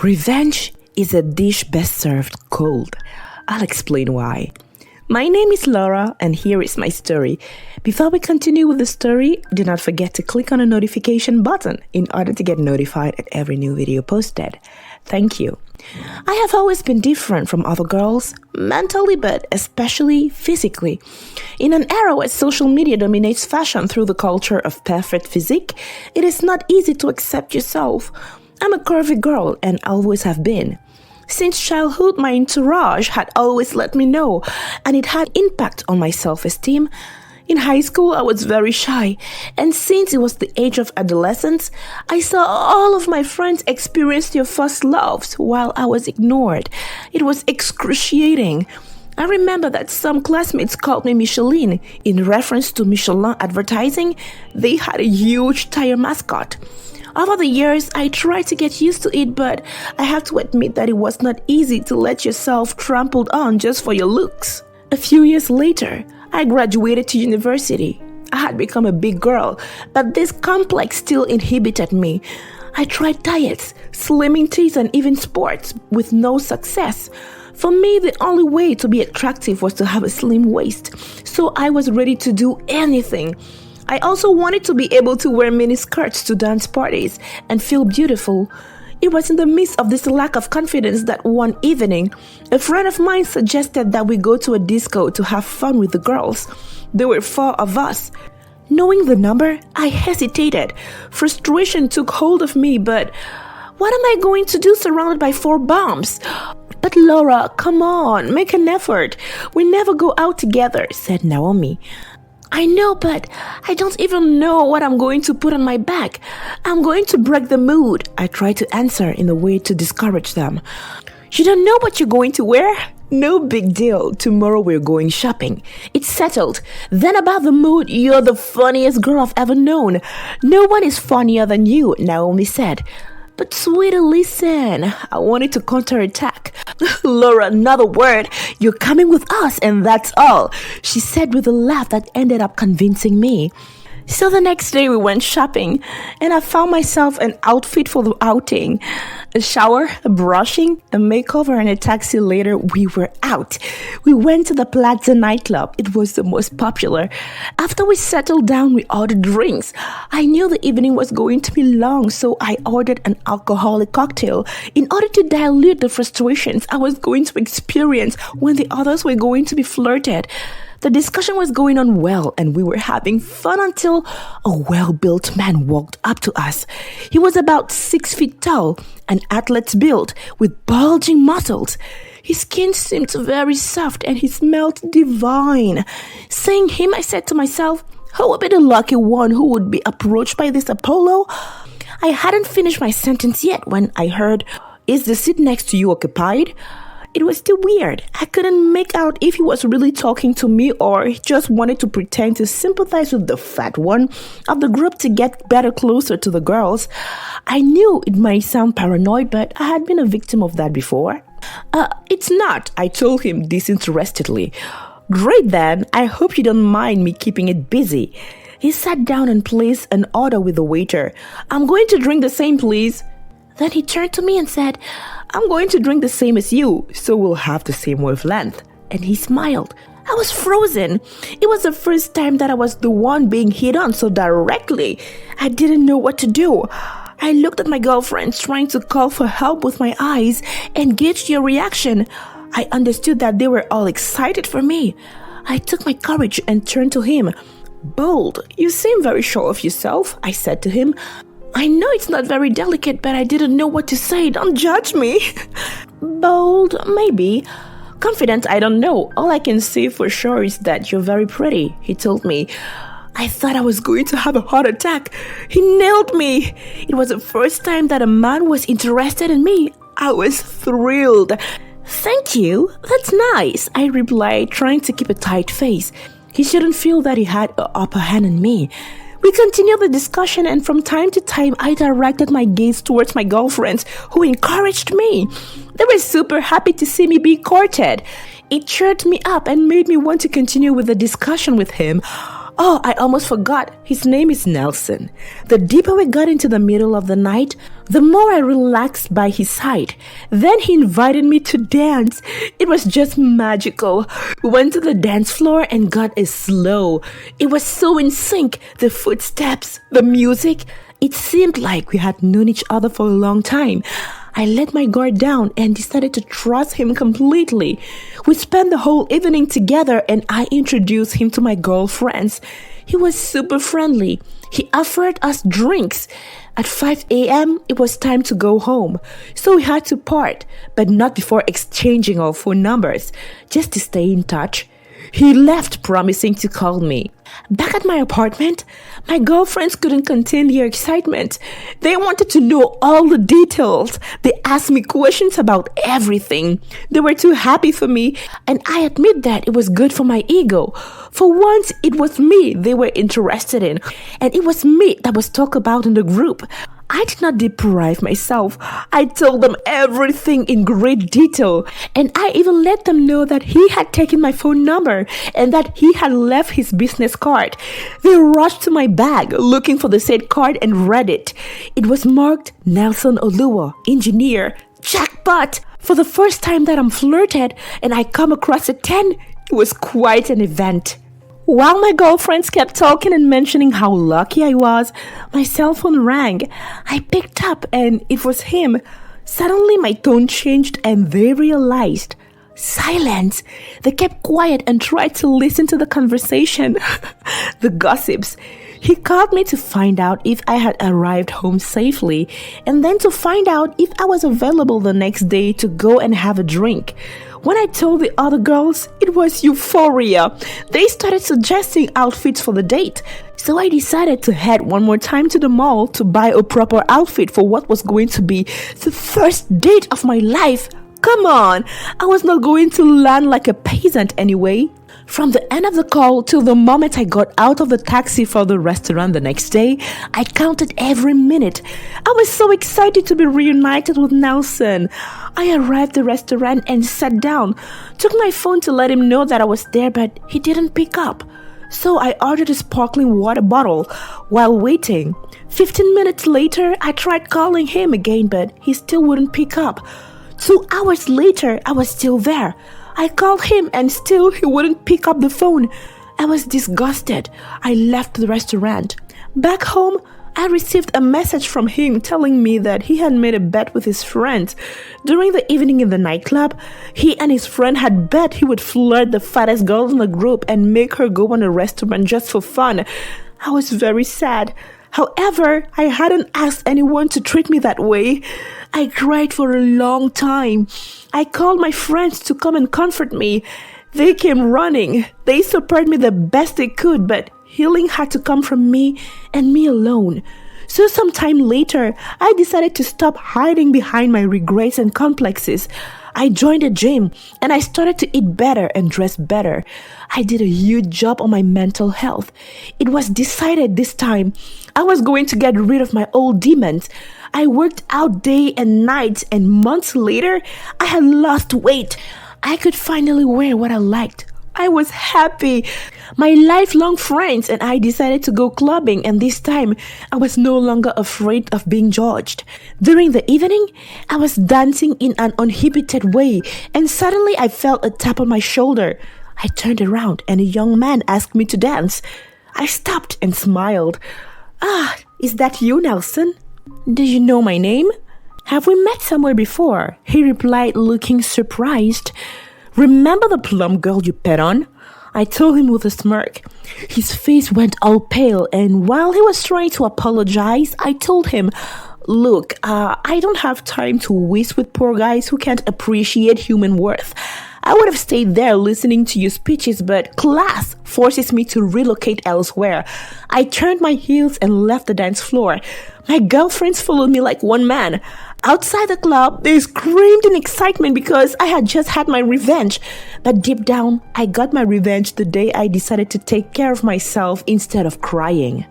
Revenge is a dish best served cold. I'll explain why. My name is Laura, and here is my story. Before we continue with the story, do not forget to click on the notification button in order to get notified at every new video posted. Thank you. I have always been different from other girls, mentally but especially physically. In an era where social media dominates fashion through the culture of perfect physique, it is not easy to accept yourself. I'm a curvy girl and always have been. Since childhood, my entourage had always let me know, and it had impact on my self-esteem. In high school, I was very shy, and since it was the age of adolescence, I saw all of my friends experience their first loves while I was ignored. It was excruciating. I remember that some classmates called me Micheline in reference to Michelin advertising. They had a huge tire mascot. Over the years, I tried to get used to it, but I have to admit that it was not easy to let yourself trampled on just for your looks. A few years later, I graduated to university. I had become a big girl, but this complex still inhibited me. I tried diets, slimming teas, and even sports with no success. For me, the only way to be attractive was to have a slim waist, so I was ready to do anything. I also wanted to be able to wear mini skirts to dance parties and feel beautiful. It was in the midst of this lack of confidence that one evening, a friend of mine suggested that we go to a disco to have fun with the girls. There were 4 of us. Knowing the number, I hesitated. Frustration took hold of me, but what am I going to do surrounded by 4 bums? But Laura, come on, make an effort. We never go out together, said Naomi. I know, but I don't even know what I'm going to put on my back. I'm going to break the mood. I tried to answer in a way to discourage them. You don't know what you're going to wear? No big deal. Tomorrow we're going shopping. It's settled. Then about the mood, you're the funniest girl I've ever known. No one is funnier than you, Naomi said. But sweetie, listen, I wanted to counterattack. Laura, another word. You're coming with us and that's all, she said with a laugh that ended up convincing me. So the next day we went shopping and I found myself an outfit for the outing. A shower, a brushing, a makeover, and a taxi later, we were out. We went to the Plaza nightclub. It was the most popular. After we settled down, we ordered drinks. I knew the evening was going to be long, so I ordered an alcoholic cocktail in order to dilute the frustrations I was going to experience when the others were going to be flirted. The discussion was going on well, and we were having fun until a well-built man walked up to us. He was about 6 feet tall, an athlete's build, with bulging muscles. His skin seemed very soft, and he smelled divine. Seeing him, I said to myself, who would be the lucky one who would be approached by this Apollo? I hadn't finished my sentence yet when I heard, "Is the seat next to you occupied?" It was still weird. I couldn't make out if he was really talking to me or he just wanted to pretend to sympathize with the fat one of the group to get better closer to the girls. I knew it might sound paranoid, but I had been a victim of that before. It's not, I told him disinterestedly. Great then, I hope you don't mind me keeping it busy. He sat down and placed an order with the waiter. I'm going to drink the same, please. Then he turned to me and said, I'm going to drink the same as you, so we'll have the same wavelength. And he smiled. I was frozen. It was the first time that I was the one being hit on so directly. I didn't know what to do. I looked at my girlfriends, trying to call for help with my eyes and gauge their reaction. I understood that they were all excited for me. I took my courage and turned to him. Bold, you seem very sure of yourself, I said to him. I know it's not very delicate, but I didn't know what to say. Don't judge me. Bold, maybe. Confident, I don't know. All I can say for sure is that you're very pretty, he told me. I thought I was going to have a heart attack. He nailed me. It was the first time that a man was interested in me. I was thrilled. Thank you. That's nice, I replied, trying to keep a tight face. He shouldn't feel that he had an upper hand on me. We continued the discussion, and from time to time, I directed my gaze towards my girlfriends, who encouraged me. They were super happy to see me be courted. It cheered me up and made me want to continue with the discussion with him. Oh, I almost forgot. His name is Nelson. The deeper we got into the middle of the night, the more I relaxed by his side. Then he invited me to dance. It was just magical. We went to the dance floor and got it slow. It was so in sync. The footsteps, the music. It seemed like we had known each other for a long time. I let my guard down and decided to trust him completely. We spent the whole evening together and I introduced him to my girlfriends. He was super friendly. He offered us drinks. At 5 a.m., it was time to go home. So we had to part, but not before exchanging our phone numbers, just to stay in touch. He left promising to call me. Back at my apartment, my girlfriends couldn't contain their excitement. They wanted to know all the details. They asked me questions about everything. They were too happy for me, and I admit that it was good for my ego. For once, it was me they were interested in, and it was me that was talked about in the group. I did not deprive myself. I told them everything in great detail, and I even let them know that he had taken my phone number and that he had left his business card. They rushed to my bag looking for the said card and read it. It was marked Nelson Oluwa, engineer. Jackpot! For the first time that I'm flirted and I come across a 10, it was quite an event. While my girlfriends kept talking and mentioning how lucky I was, my cell phone rang. I picked up and it was him. Suddenly my tone changed and they realized. Silence. They kept quiet and tried to listen to the conversation. The gossips. He called me to find out if I had arrived home safely and then to find out if I was available the next day to go and have a drink. When I told the other girls, it was euphoria. They started suggesting outfits for the date. So I decided to head one more time to the mall to buy a proper outfit for what was going to be the first date of my life. Come on, I was not going to land like a peasant anyway. From the end of the call till the moment I got out of the taxi for the restaurant the next day, I counted every minute. I was so excited to be reunited with Nelson. I arrived at the restaurant and sat down, took my phone to let him know that I was there, but he didn't pick up. So I ordered a sparkling water bottle while waiting. 15 minutes later, I tried calling him again, but he still wouldn't pick up. 2 hours later, I was still there. I called him and still he wouldn't pick up the phone. I was disgusted. I left the restaurant. Back home, I received a message from him telling me that he had made a bet with his friends. During the evening in the nightclub, he and his friend had bet he would flirt the fattest girl in the group and make her go on a restaurant just for fun. I was very sad. However, I hadn't asked anyone to treat me that way. I cried for a long time. I called my friends to come and comfort me. They came running. They supported me the best they could, but healing had to come from me and me alone. So sometime later, I decided to stop hiding behind my regrets and complexes. I joined a gym and I started to eat better and dress better. I did a huge job on my mental health. It was decided this time I was going to get rid of my old demons. I worked out day and night, and months later, I had lost weight. I could finally wear what I liked. I was happy. My lifelong friends and I decided to go clubbing, and this time I was no longer afraid of being judged. During the evening, I was dancing in an uninhibited way, and suddenly I felt a tap on my shoulder. I turned around and a young man asked me to dance. I stopped and smiled. "Ah, is that you, Nelson? Do you know my name?" "Have we met somewhere before?" he replied, looking surprised. "Remember the plump girl you pet on?" I told him with a smirk. His face went all pale, and while he was trying to apologize, I told him, "Look, I don't have time to waste with poor guys who can't appreciate human worth. I would have stayed there listening to your speeches, but class forces me to relocate elsewhere." I turned my heels and left the dance floor. My girlfriends followed me like one man. Outside the club, they screamed in excitement because I had just had my revenge. But deep down, I got my revenge the day I decided to take care of myself instead of crying.